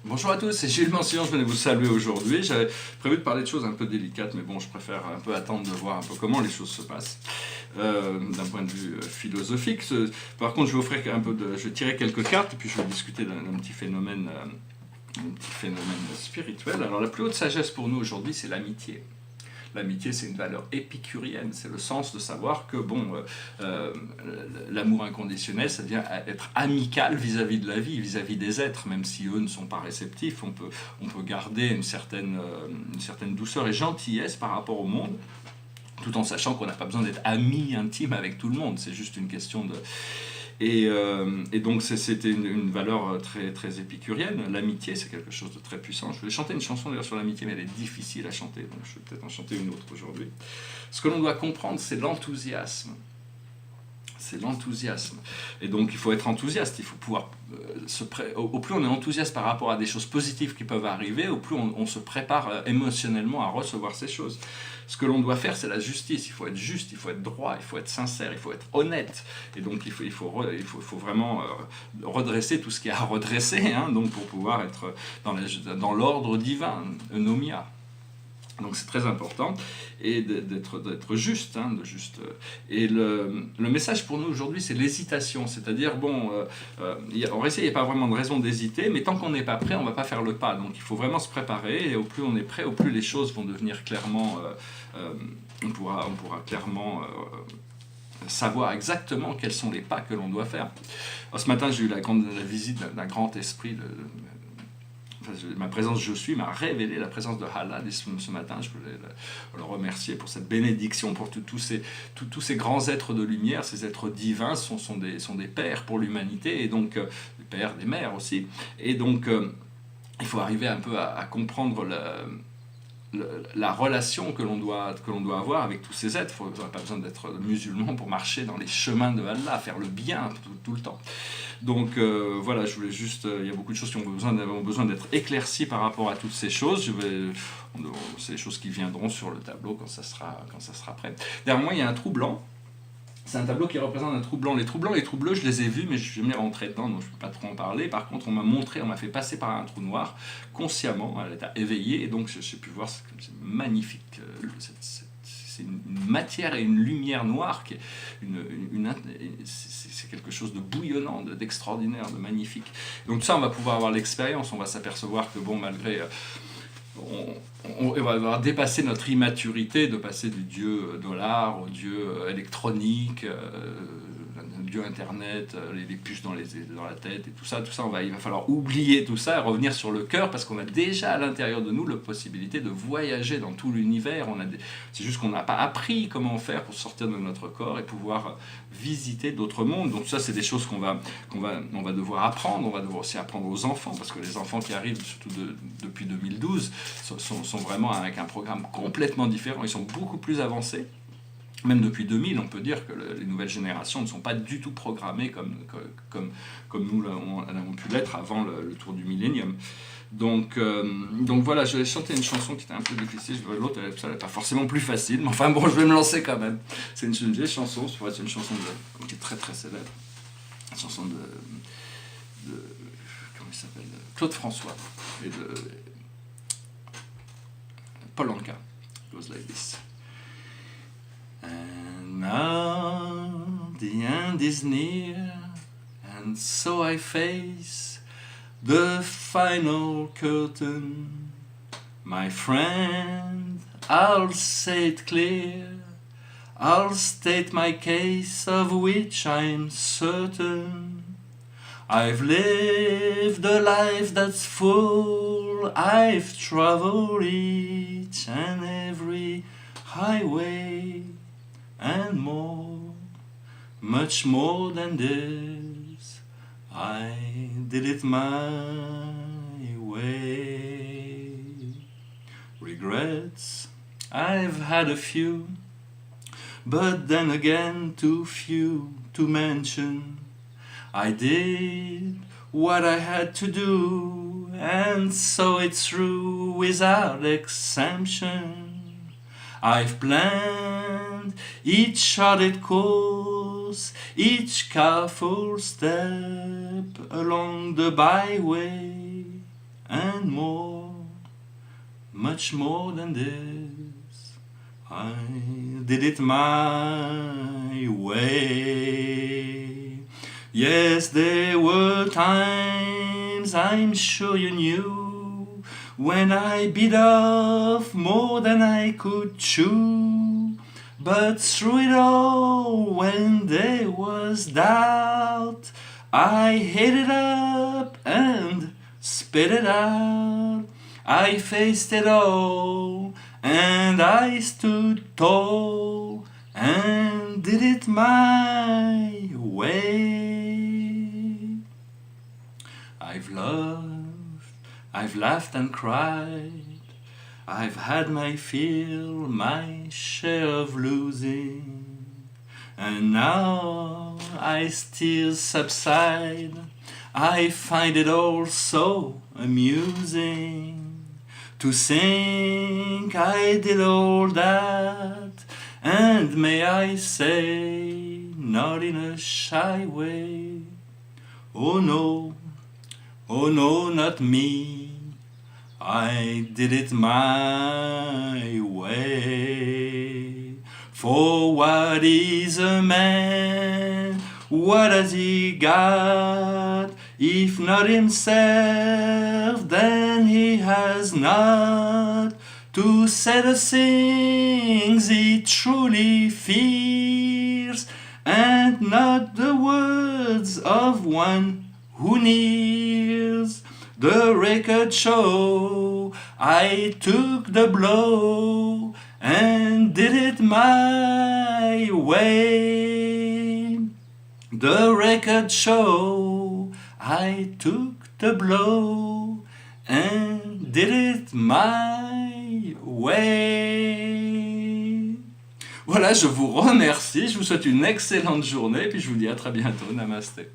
Bonjour à tous, c'est Gilles Mancillon, je venais vous saluer aujourd'hui. J'avais prévu de parler de choses un peu délicates, mais bon, je préfère un peu attendre de voir un peu comment les choses se passent d'un point de vue philosophique. Par contre, je vais offrir un peu je vais tirer quelques cartes et puis je vais discuter d'un petit phénomène, spirituel. Alors, la plus haute sagesse pour nous aujourd'hui, c'est l'amitié. L'amitié, c'est une valeur épicurienne, c'est le sens de savoir que l'amour inconditionnel, ça devient être amical vis-à-vis de la vie, vis-à-vis des êtres, même si eux ne sont pas réceptifs, on peut garder une certaine douceur et gentillesse par rapport au monde, tout en sachant qu'on n'a pas besoin d'être ami intime avec tout le monde, c'est juste une question de... Et donc c'était une valeur très, très épicurienne. L'amitié, c'est quelque chose de très puissant. Je voulais chanter une chanson d'ailleurs sur l'amitié, mais elle est difficile à chanter, donc je vais peut-être en chanter une autre aujourd'hui. Ce que l'on doit comprendre, c'est l'enthousiasme. C'est l'enthousiasme. Et donc il faut être enthousiaste, il faut pouvoir au plus on est enthousiaste par rapport à des choses positives qui peuvent arriver, au plus on se prépare émotionnellement à recevoir ces choses. Ce que l'on doit faire, c'est la justice. Il faut être juste, il faut être droit, il faut être sincère, il faut être honnête. Et donc il faut vraiment redresser tout ce qu'il y a à redresser, donc pour pouvoir être dans l'ordre divin, eunomia. Donc c'est très important, et d'être juste, Et le message pour nous aujourd'hui, c'est l'hésitation, c'est-à-dire, on essaie, il n'y a pas vraiment de raison d'hésiter, mais tant qu'on n'est pas prêt, on ne va pas faire le pas. Donc il faut vraiment se préparer, et au plus on est prêt, au plus les choses vont devenir clairement, on pourra clairement savoir exactement quels sont les pas que l'on doit faire. Alors, ce matin, j'ai eu la visite d'un grand esprit, ma présence je suis m'a révélé la présence de Allah ce matin. Je voulais le remercier pour cette bénédiction, pour tous ces grands êtres de lumière. Ces êtres divins sont des pères pour l'humanité, et donc des pères, des mères aussi. Et donc il faut arriver un peu à comprendre la relation que l'on doit avoir avec tous ces êtres. On n'a pas besoin d'être musulman pour marcher dans les chemins de Allah, faire le bien tout le temps. Donc voilà, je voulais juste... il y a beaucoup de choses qui ont besoin d'être éclaircies par rapport à toutes ces choses. C'est des choses qui viendront sur le tableau quand ça sera prêt. Derrière moi, il y a un trou blanc. C'est un tableau qui représente un trou blanc. Les trous blancs et les trous bleus, je les ai vus, mais je suis jamais rentré dedans, donc je ne peux pas trop en parler. Par contre, on m'a fait passer par un trou noir, consciemment, à l'état éveillé, et donc j'ai pu voir, c'est magnifique, c'est une matière et une lumière noire, c'est quelque chose de bouillonnant, d'extraordinaire, de magnifique. Donc ça, on va pouvoir avoir l'expérience, on va s'apercevoir que malgré... on va avoir dépassé notre immaturité de passer du dieu dollar au dieu électronique, dieu internet, les puces dans la tête et tout ça, il va falloir oublier tout ça et revenir sur le cœur, parce qu'on a déjà à l'intérieur de nous la possibilité de voyager dans tout l'univers. C'est juste qu'on n'a pas appris comment faire pour sortir de notre corps et pouvoir visiter d'autres mondes. Donc ça, c'est des choses qu'on va devoir apprendre. On va devoir aussi apprendre aux enfants, parce que les enfants qui arrivent, surtout depuis 2012, sont vraiment avec un programme complètement différent. Ils sont beaucoup plus avancés. Même depuis 2000, on peut dire que les nouvelles générations ne sont pas du tout programmées comme nous avons pu l'être avant le tour du millénium. Donc voilà, je vais chanter une chanson qui était un peu difficile. L'autre, ça n'est pas forcément plus facile, mais enfin bon, je vais me lancer quand même. C'est une vieille chanson, c'est une chanson qui est très très célèbre. Une chanson de comment il s'appelle, Claude François et de Paul Anka. It goes like this. And now the end is near, and so I face the final curtain. My friend, I'll say it clear, I'll state my case, of which I'm certain. I've lived a life that's full, I've traveled each and every highway, and more, much more than this. I did it my way. Regrets, I've had a few, but then again too few to mention. I did what I had to do, and so it's through without exemption. I've planned each charted course, each careful step along the byway, and more, much more than this. I did it my way. Yes, there were times, I'm sure you knew, when I bit off more than I could chew. But through it all, when there was doubt, I ate it up and spit it out. I faced it all, and I stood tall, and did it my way. I've loved, I've laughed and cried, I've had my fill, my share of losing, and now I still subside. I find it all so amusing to think I did all that, and may I say, not in a shy way, oh no, not me. I did it my way. For what is a man? What has he got? If not himself, then he has not to say the things he truly fears, and not the words of one who nears. The record show I took the blow and did it my way. The record show I took the blow and did it my way. Voilà, je vous remercie, je vous souhaite une excellente journée et puis je vous dis à très bientôt. Namasté.